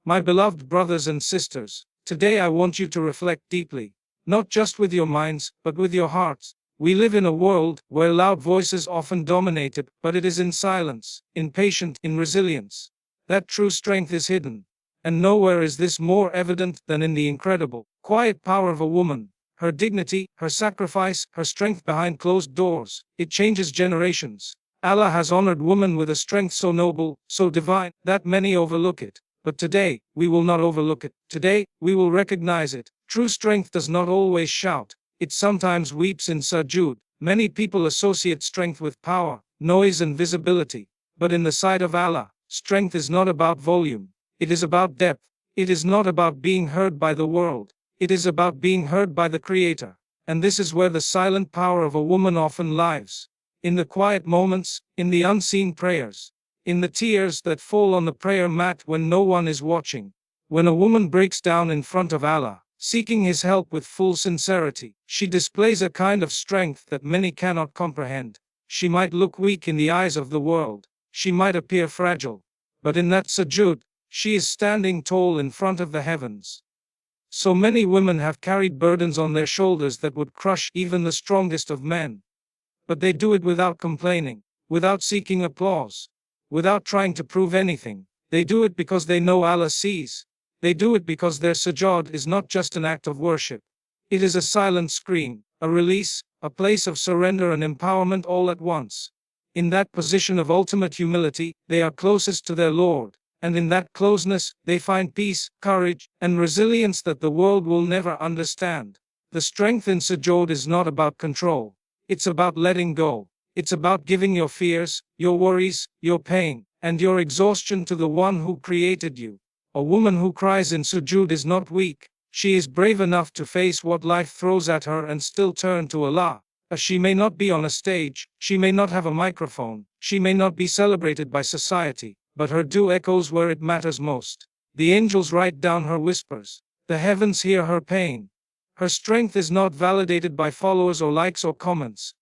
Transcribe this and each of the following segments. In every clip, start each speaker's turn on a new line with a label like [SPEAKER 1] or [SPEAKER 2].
[SPEAKER 1] My beloved brothers and sisters, today I want you to reflect deeply, not just with your minds, but with your hearts. We live in a world where loud voices often dominate it, but it is in silence, in patience, in resilience, that true strength is hidden. And nowhere is this more evident than in the incredible, quiet power of a woman. Her dignity, her sacrifice, her strength behind closed doors. It changes generations. Allah has honored woman with a strength so noble, so divine, that many overlook it. But today, we will not overlook it. Today, we will recognize it. True strength does not always shout. It sometimes weeps in sujood. Many people associate strength with power, noise and visibility. But in the sight of Allah, strength is not about volume. It is about depth. It is not about being heard by the world. It is about being heard by the Creator. And this is where the silent power of a woman often lies. In the quiet moments, in the unseen prayers, in the tears that fall on the prayer mat when no one is watching. When a woman breaks down in front of Allah, seeking His help with full sincerity, she displays a kind of strength that many cannot comprehend. She might look weak in the eyes of the world. She might appear fragile. But in that sujood, she is standing tall in front of the heavens. So many women have carried burdens on their shoulders that would crush even the strongest of men. But they do it without complaining, without seeking applause, without trying to prove anything. They do it because they know Allah sees. They do it because their sujood is not just an act of worship. It is a silent scream, a release, a place of surrender and empowerment all at once. In that position of ultimate humility, they are closest to their Lord. And in that closeness, they find peace, courage, and resilience that the world will never understand. The strength in sujood is not about control. It's about letting go. It's about giving your fears, your worries, your pain, and your exhaustion to the one who created you. A woman who cries in sujood is not weak. She is brave enough to face what life throws at her and still turn to Allah. She may not be on a stage, she may not have a microphone, she may not be celebrated by society, but her dua echoes where it matters most. The angels write down her whispers. The heavens hear her pain. Her strength is not validated by followers or likes or comments.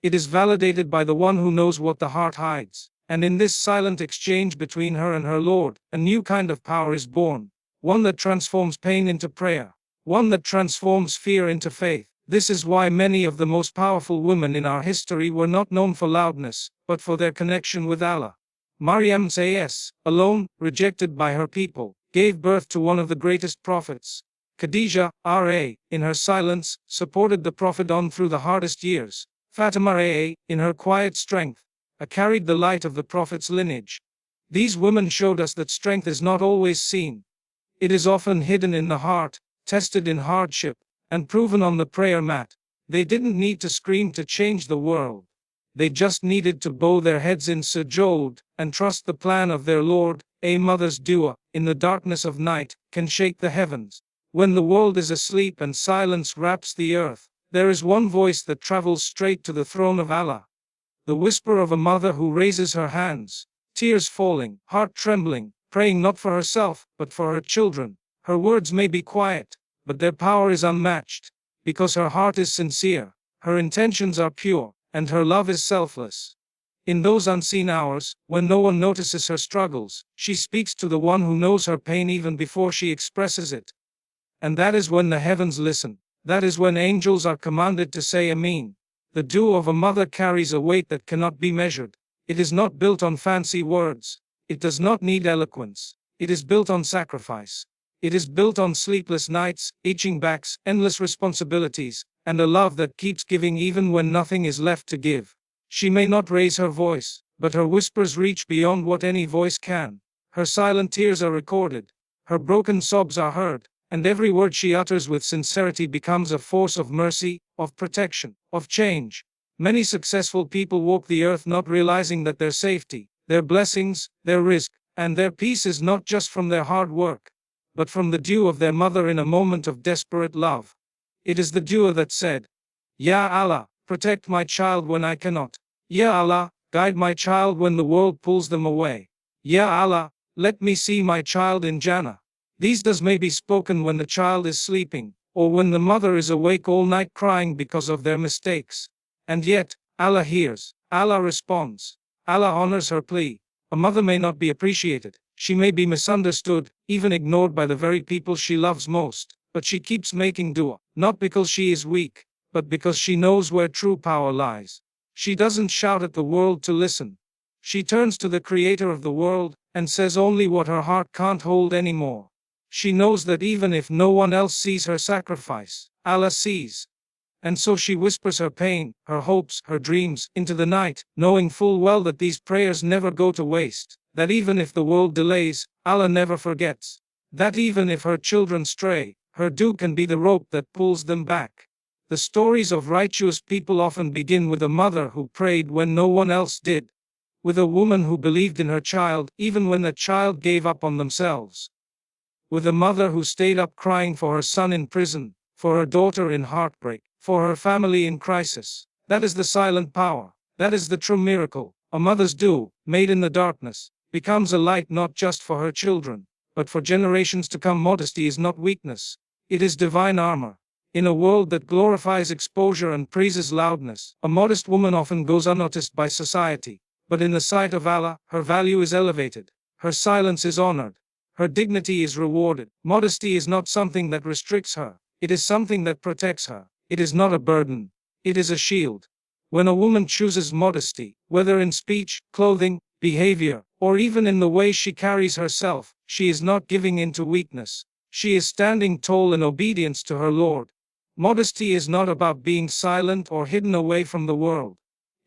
[SPEAKER 1] It is validated by the one who knows what the heart hides. And in this silent exchange between her and her Lord, a new kind of power is born. One that transforms pain into prayer. One that transforms fear into faith. This is why many of the most powerful women in our history were not known for loudness, but for their connection with Allah. Maryam says, alone, rejected by her people, gave birth to one of the greatest prophets. Khadija, R.A., in her silence, supported the Prophet on through the hardest years. Fatima, A.A., in her quiet strength, carried the light of the Prophet's lineage. These women showed us that strength is not always seen. It is often hidden in the heart, tested in hardship, and proven on the prayer mat. They didn't need to scream to change the world. They just needed to bow their heads in sujood and trust the plan of their Lord. A mother's dua, in the darkness of night, can shake the heavens. When the world is asleep and silence wraps the earth, there is one voice that travels straight to the throne of Allah. The whisper of a mother who raises her hands, tears falling, heart trembling, praying not for herself, but for her children. Her words may be quiet, but their power is unmatched, because her heart is sincere, her intentions are pure, and her love is selfless. In those unseen hours, when no one notices her struggles, she speaks to the one who knows her pain even before she expresses it. And that is when the heavens listen. That is when angels are commanded to say Ameen. The dua of a mother carries a weight that cannot be measured. It is not built on fancy words. It does not need eloquence. It is built on sacrifice. It is built on sleepless nights, itching backs, endless responsibilities, and a love that keeps giving even when nothing is left to give. She may not raise her voice, but her whispers reach beyond what any voice can. Her silent tears are recorded. Her broken sobs are heard. And every word she utters with sincerity becomes a force of mercy, of protection, of change. Many successful people walk the earth not realizing that their safety, their blessings, their rizq, and their peace is not just from their hard work, but from the dua of their mother in a moment of desperate love. It is the dua that said, Ya Allah, protect my child when I cannot. Ya Allah, guide my child when the world pulls them away. Ya Allah, let me see my child in Jannah. These duas may be spoken when the child is sleeping, or when the mother is awake all night crying because of their mistakes. And yet, Allah hears, Allah responds, Allah honors her plea. A mother may not be appreciated, She may be misunderstood, even ignored by the very people she loves most, but she keeps making dua, not because she is weak, but because she knows where true power lies. She doesn't shout at the world to listen. She turns to the creator of the world and says only what her heart can't hold anymore. She knows that even if no one else sees her sacrifice, Allah sees. And so she whispers her pain, her hopes, her dreams into the night, knowing full well that these prayers never go to waste, that even if the world delays, Allah never forgets, that even if her children stray, her dua can be the rope that pulls them back. The stories of righteous people often begin with a mother who prayed when no one else did, with a woman who believed in her child even when the child gave up on themselves, with a mother who stayed up crying for her son in prison, for her daughter in heartbreak, for her family in crisis. That is the silent power. That is the true miracle. A mother's dua, made in the darkness, becomes a light not just for her children, but for generations to come. Modesty is not weakness. It is divine armor. In a world that glorifies exposure and praises loudness, a modest woman often goes unnoticed by society. But in the sight of Allah, her value is elevated. Her silence is honored. Her dignity is rewarded. Modesty is not something that restricts her. It is something that protects her. It is not a burden. It is a shield. When a woman chooses modesty, whether in speech, clothing, behavior, or even in the way she carries herself, she is not giving in to weakness. She is standing tall in obedience to her Lord. Modesty is not about being silent or hidden away from the world.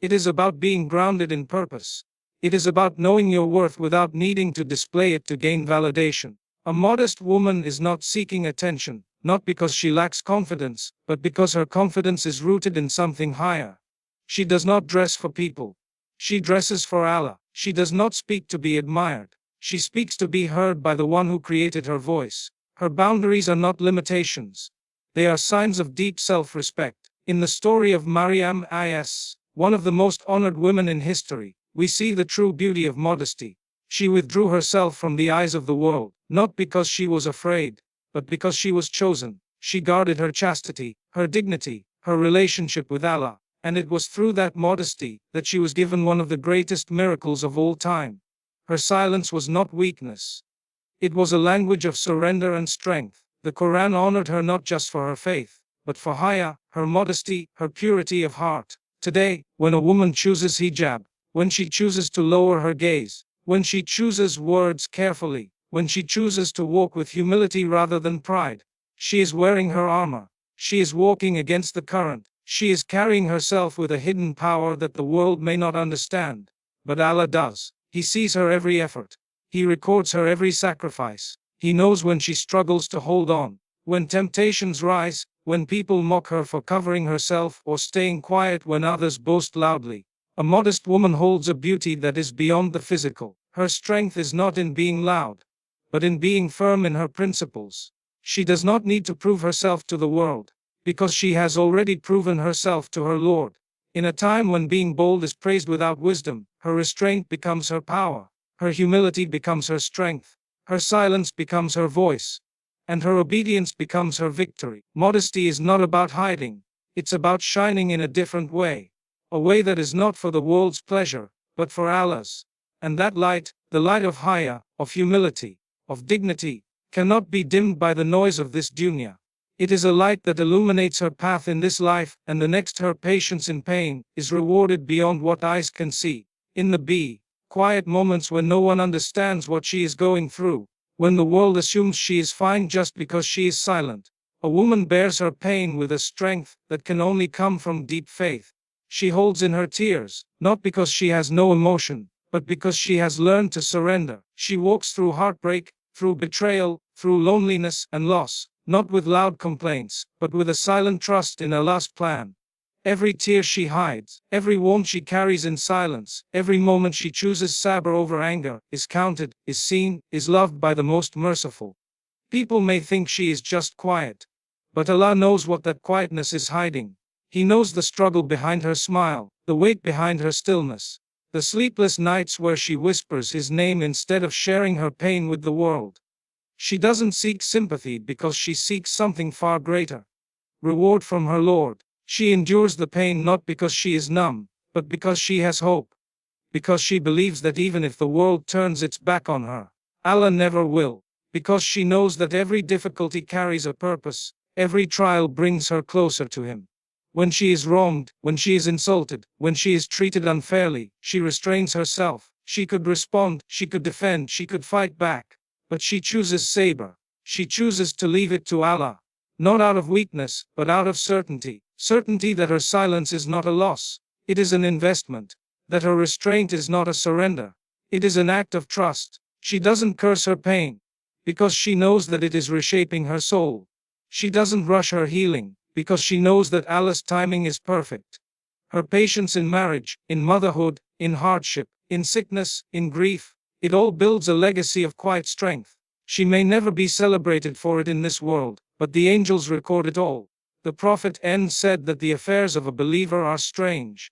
[SPEAKER 1] It is about being grounded in purpose. It is about knowing your worth without needing to display it to gain validation. A modest woman is not seeking attention, not because she lacks confidence, but because her confidence is rooted in something higher. She does not dress for people. She dresses for Allah. She does not speak to be admired. She speaks to be heard by the one who created her voice. Her boundaries are not limitations. They are signs of deep self-respect. In the story of Maryam is, one of the most honored women in history, we see the true beauty of modesty. She withdrew herself from the eyes of the world, not because she was afraid, but because she was chosen. She guarded her chastity, her dignity, her relationship with Allah, and it was through that modesty that she was given one of the greatest miracles of all time. Her silence was not weakness. It was a language of surrender and strength. The Quran honored her not just for her faith, but for haya, her modesty, her purity of heart. Today, when a woman chooses hijab, when she chooses to lower her gaze, when she chooses words carefully, when she chooses to walk with humility rather than pride, she is wearing her armor. She is walking against the current. She is carrying herself with a hidden power that the world may not understand. But Allah does. He sees her every effort. He records her every sacrifice. He knows when she struggles to hold on, when temptations rise, when people mock her for covering herself or staying quiet when others boast loudly. A modest woman holds a beauty that is beyond the physical. Her strength is not in being loud, but in being firm in her principles. She does not need to prove herself to the world, because she has already proven herself to her Lord. In a time when being bold is praised without wisdom, her restraint becomes her power, her humility becomes her strength, her silence becomes her voice, and her obedience becomes her victory. Modesty is not about hiding, it's about shining in a different way. A way that is not for the world's pleasure, but for Allah's. And that light, the light of haya, of humility, of dignity, cannot be dimmed by the noise of this dunya. It is a light that illuminates her path in this life, and the next her patience in pain is rewarded beyond what eyes can see. In the quiet moments when no one understands what she is going through, when the world assumes she is fine just because she is silent, a woman bears her pain with a strength that can only come from deep faith. She holds in her tears, not because she has no emotion, but because she has learned to surrender. She walks through heartbreak, through betrayal, through loneliness and loss, not with loud complaints, but with a silent trust in Allah's plan. Every tear she hides, every wound she carries in silence, every moment she chooses sabr over anger, is counted, is seen, is loved by the most merciful. People may think she is just quiet, but Allah knows what that quietness is hiding. He knows the struggle behind her smile, the weight behind her stillness, the sleepless nights where she whispers His name instead of sharing her pain with the world. She doesn't seek sympathy because she seeks something far greater, reward from her Lord. She endures the pain not because she is numb, but because she has hope. Because she believes that even if the world turns its back on her, Allah never will, because she knows that every difficulty carries a purpose, every trial brings her closer to Him. When she is wronged, when she is insulted, when she is treated unfairly, she restrains herself. She could respond, she could defend, she could fight back. But she chooses sabr. She chooses to leave it to Allah. Not out of weakness, but out of certainty. Certainty that her silence is not a loss. It is an investment. That her restraint is not a surrender. It is an act of trust. She doesn't curse her pain, because she knows that it is reshaping her soul. She doesn't rush her healing, because she knows that Allah's timing is perfect. Her patience in marriage, in motherhood, in hardship, in sickness, in grief, it all builds a legacy of quiet strength. She may never be celebrated for it in this world, but the angels record it all. The Prophet said that the affairs of a believer are strange.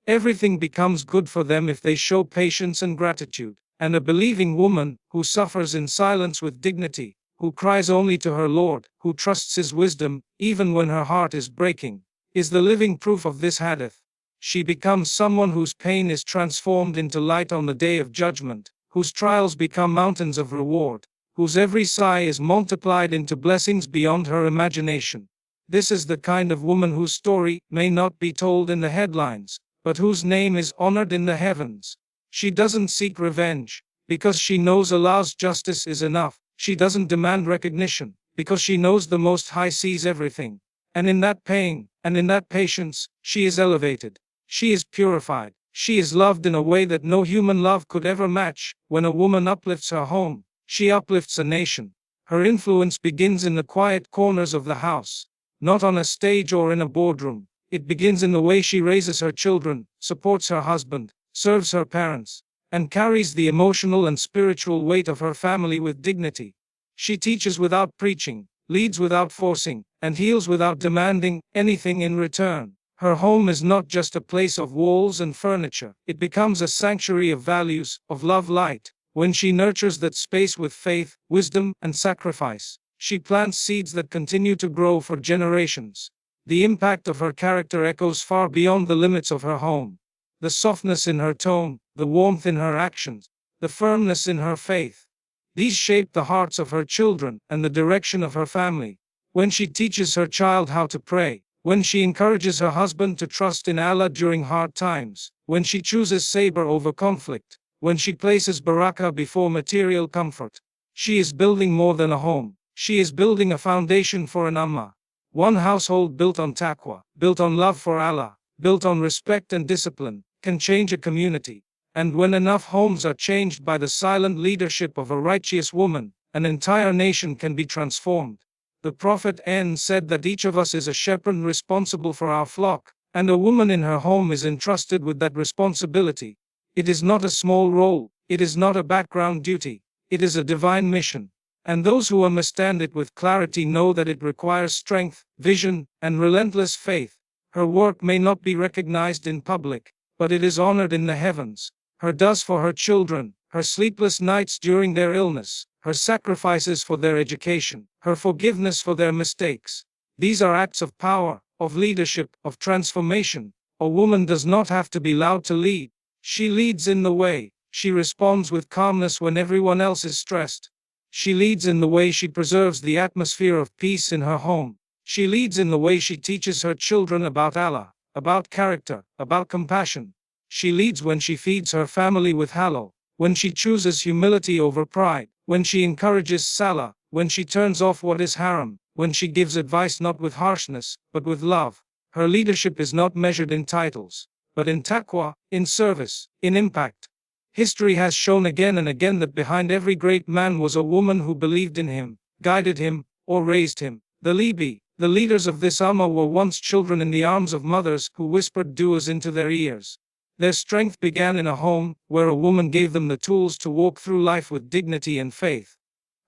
[SPEAKER 1] Everything becomes good for them if they show patience and gratitude. And a believing woman, who suffers in silence with dignity, who cries only to her Lord, who trusts His wisdom, even when her heart is breaking, is the living proof of this hadith. She becomes someone whose pain is transformed into light on the day of judgment, whose trials become mountains of reward, whose every sigh is multiplied into blessings beyond her imagination. This is the kind of woman whose story may not be told in the headlines, but whose name is honored in the heavens. She doesn't seek revenge, because she knows Allah's justice is enough. She doesn't demand recognition, because she knows the Most High sees everything. And in that pain, and in that patience, she is elevated. She is purified. She is loved in a way that no human love could ever match. When a woman uplifts her home, she uplifts a nation. Her influence begins in the quiet corners of the house, not on a stage or in a boardroom. It begins in the way she raises her children, supports her husband, serves her parents, and carries the emotional and spiritual weight of her family with dignity. She teaches without preaching, leads without forcing, and heals without demanding anything in return. Her home is not just a place of walls and furniture. It becomes a sanctuary of values, of love light. When she nurtures that space with faith, wisdom, and sacrifice, she plants seeds that continue to grow for generations. The impact of her character echoes far beyond the limits of her home. The softness in her tone, the warmth in her actions, the firmness in her faith. These shape the hearts of her children and the direction of her family. When she teaches her child how to pray, when she encourages her husband to trust in Allah during hard times, when she chooses sabr over conflict, when she places barakah before material comfort, she is building more than a home. She is building a foundation for an ummah. One household built on taqwa, built on love for Allah, built on respect and discipline, can change a community. And when enough homes are changed by the silent leadership of a righteous woman, an entire nation can be transformed. The Prophet said that each of us is a shepherd responsible for our flock, and a woman in her home is entrusted with that responsibility. It is not a small role, it is not a background duty, it is a divine mission. And those who understand it with clarity know that it requires strength, vision, and relentless faith. Her work may not be recognized in public, but it is honored in the heavens. Her does for her children, her sleepless nights during their illness, her sacrifices for their education, her forgiveness for their mistakes. These are acts of power, of leadership, of transformation. A woman does not have to be loud to lead. She leads in the way. She responds with calmness when everyone else is stressed. She leads in the way she preserves the atmosphere of peace in her home. She leads in the way she teaches her children about Allah, about character, about compassion. She leads when she feeds her family with halal, when she chooses humility over pride, when she encourages salah, when she turns off what is haram, when she gives advice not with harshness, but with love. Her leadership is not measured in titles, but in taqwa, in service, in impact. History has shown again and again that behind every great man was a woman who believed in him, guided him, or raised him. The Libi, the leaders of this ummah, were once children in the arms of mothers who whispered du'as into their ears. Their strength began in a home, where a woman gave them the tools to walk through life with dignity and faith.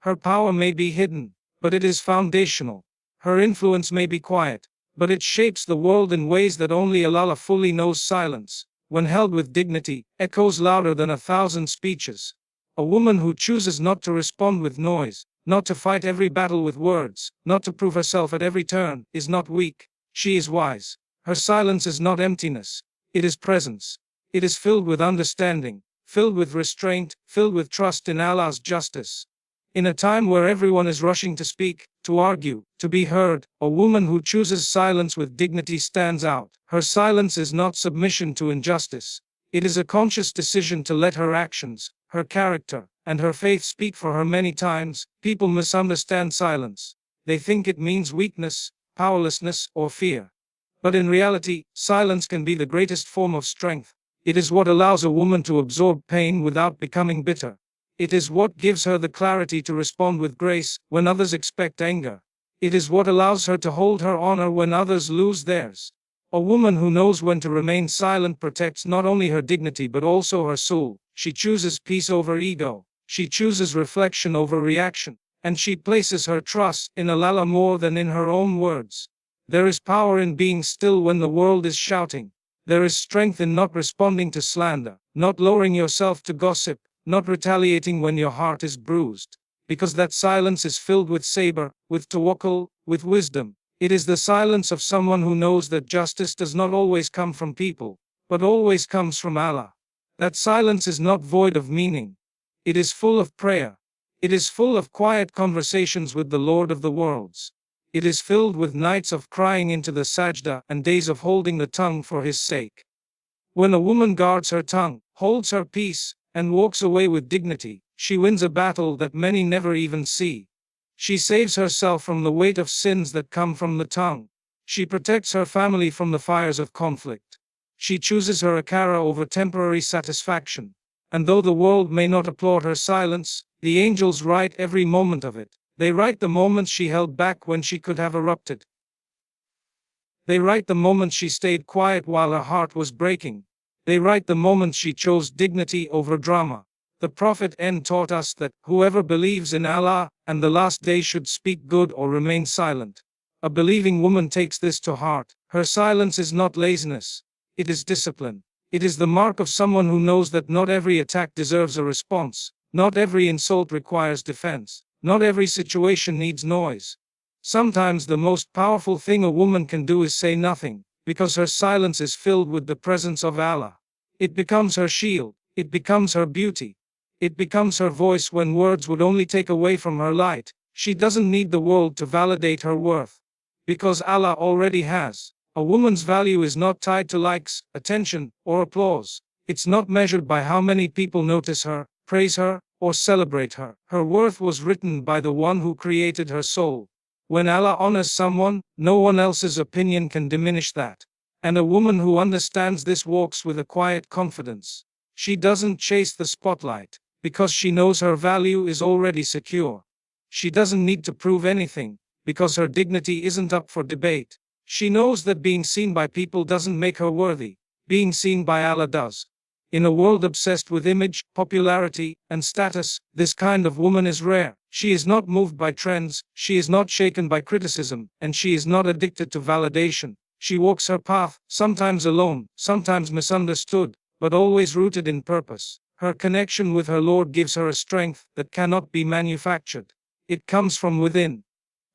[SPEAKER 1] Her power may be hidden, but it is foundational. Her influence may be quiet, but it shapes the world in ways that only Allah fully knows. Silence, when held with dignity, echoes louder than 1,000 speeches. A woman who chooses not to respond with noise, not to fight every battle with words, not to prove herself at every turn, is not weak. She is wise. Her silence is not emptiness. It is presence. It is filled with understanding, filled with restraint, filled with trust in Allah's justice. In a time where everyone is rushing to speak, to argue, to be heard, a woman who chooses silence with dignity stands out. Her silence is not submission to injustice. It is a conscious decision to let her actions, her character, and her faith speak for her. Many times, people misunderstand silence. They think it means weakness, powerlessness, or fear. But in reality, silence can be the greatest form of strength. It is what allows a woman to absorb pain without becoming bitter. It is what gives her the clarity to respond with grace when others expect anger. It is what allows her to hold her honor when others lose theirs. A woman who knows when to remain silent protects not only her dignity but also her soul. She chooses peace over ego. She chooses reflection over reaction. And she places her trust in Allah more than in her own words. There is power in being still when the world is shouting. There is strength in not responding to slander, not lowering yourself to gossip, not retaliating when your heart is bruised. Because that silence is filled with sabr, with tawakkul, with wisdom. It is the silence of someone who knows that justice does not always come from people, but always comes from Allah. That silence is not void of meaning. It is full of prayer. It is full of quiet conversations with the Lord of the worlds. It is filled with nights of crying into the sajda and days of holding the tongue for His sake. When a woman guards her tongue, holds her peace, and walks away with dignity, she wins a battle that many never even see. She saves herself from the weight of sins that come from the tongue. She protects her family from the fires of conflict. She chooses her akara over temporary satisfaction. And though the world may not applaud her silence, the angels write every moment of it. They write the moments she held back when she could have erupted. They write the moments she stayed quiet while her heart was breaking. They write the moments she chose dignity over drama. The Prophet taught us that whoever believes in Allah and the last day should speak good or remain silent. A believing woman takes this to heart. Her silence is not laziness. It is discipline. It is the mark of someone who knows that not every attack deserves a response. Not every insult requires defense. Not every situation needs noise. Sometimes the most powerful thing a woman can do is say nothing, because her silence is filled with the presence of Allah. It becomes her shield. It becomes her beauty. It becomes her voice when words would only take away from her light. She doesn't need the world to validate her worth, because Allah already has. A woman's value is not tied to likes, attention, or applause. It's not measured by how many people notice her, praise her, or celebrate her. Her worth was written by the one who created her soul. When Allah honors someone, no one else's opinion can diminish that. And a woman who understands this walks with a quiet confidence. She doesn't chase the spotlight, because she knows her value is already secure. She doesn't need to prove anything, because her dignity isn't up for debate. She knows that being seen by people doesn't make her worthy. Being seen by Allah does. In a world obsessed with image, popularity, and status, this kind of woman is rare. She is not moved by trends, she is not shaken by criticism, and she is not addicted to validation. She walks her path, sometimes alone, sometimes misunderstood, but always rooted in purpose. Her connection with her Lord gives her a strength that cannot be manufactured. It comes from within.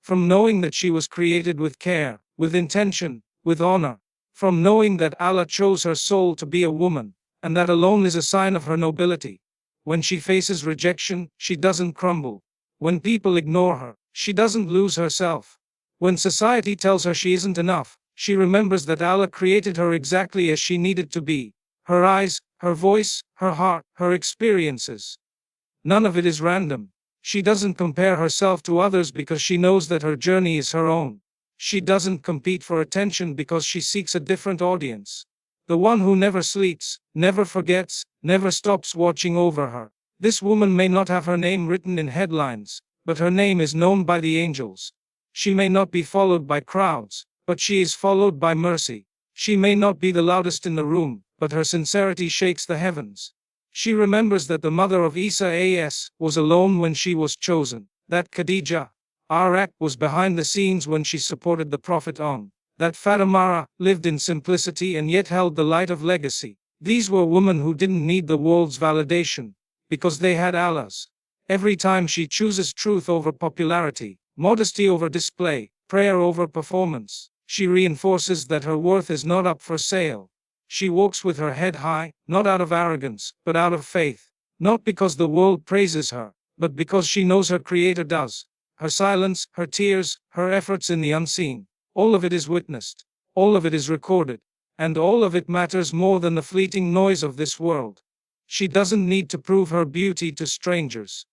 [SPEAKER 1] From knowing that she was created with care, with intention, with honor. From knowing that Allah chose her soul to be a woman, and that alone is a sign of her nobility. When she faces rejection, she doesn't crumble. When people ignore her, she doesn't lose herself. When society tells her she isn't enough, she remembers that Allah created her exactly as she needed to be. Her eyes, her voice, her heart, her experiences. None of it is random. She doesn't compare herself to others because she knows that her journey is her own. She doesn't compete for attention because she seeks a different audience. The one who never sleeps, never forgets, never stops watching over her. This woman may not have her name written in headlines, but her name is known by the angels. She may not be followed by crowds, but she is followed by mercy. She may not be the loudest in the room, but her sincerity shakes the heavens. She remembers that the mother of Isa as was alone when she was chosen, that Khadija was behind the scenes when she supported the Prophet on, that Fatimah lived in simplicity and yet held the light of legacy. These were women who didn't need the world's validation, because they had Allah's. Every time she chooses truth over popularity, modesty over display, prayer over performance, she reinforces that her worth is not up for sale. She walks with her head high, not out of arrogance, but out of faith. Not because the world praises her, but because she knows her Creator does. Her silence, her tears, her efforts in the unseen, all of it is witnessed, all of it is recorded, and all of it matters more than the fleeting noise of this world. She doesn't need to prove her beauty to strangers,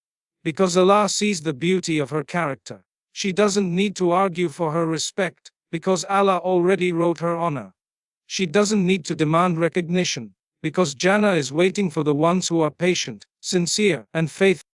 [SPEAKER 1] because Allah sees the beauty of her character. She doesn't need to argue for her respect, because Allah already wrote her honor. She doesn't need to demand recognition, because Jannah is waiting for the ones who are patient, sincere, and faithful.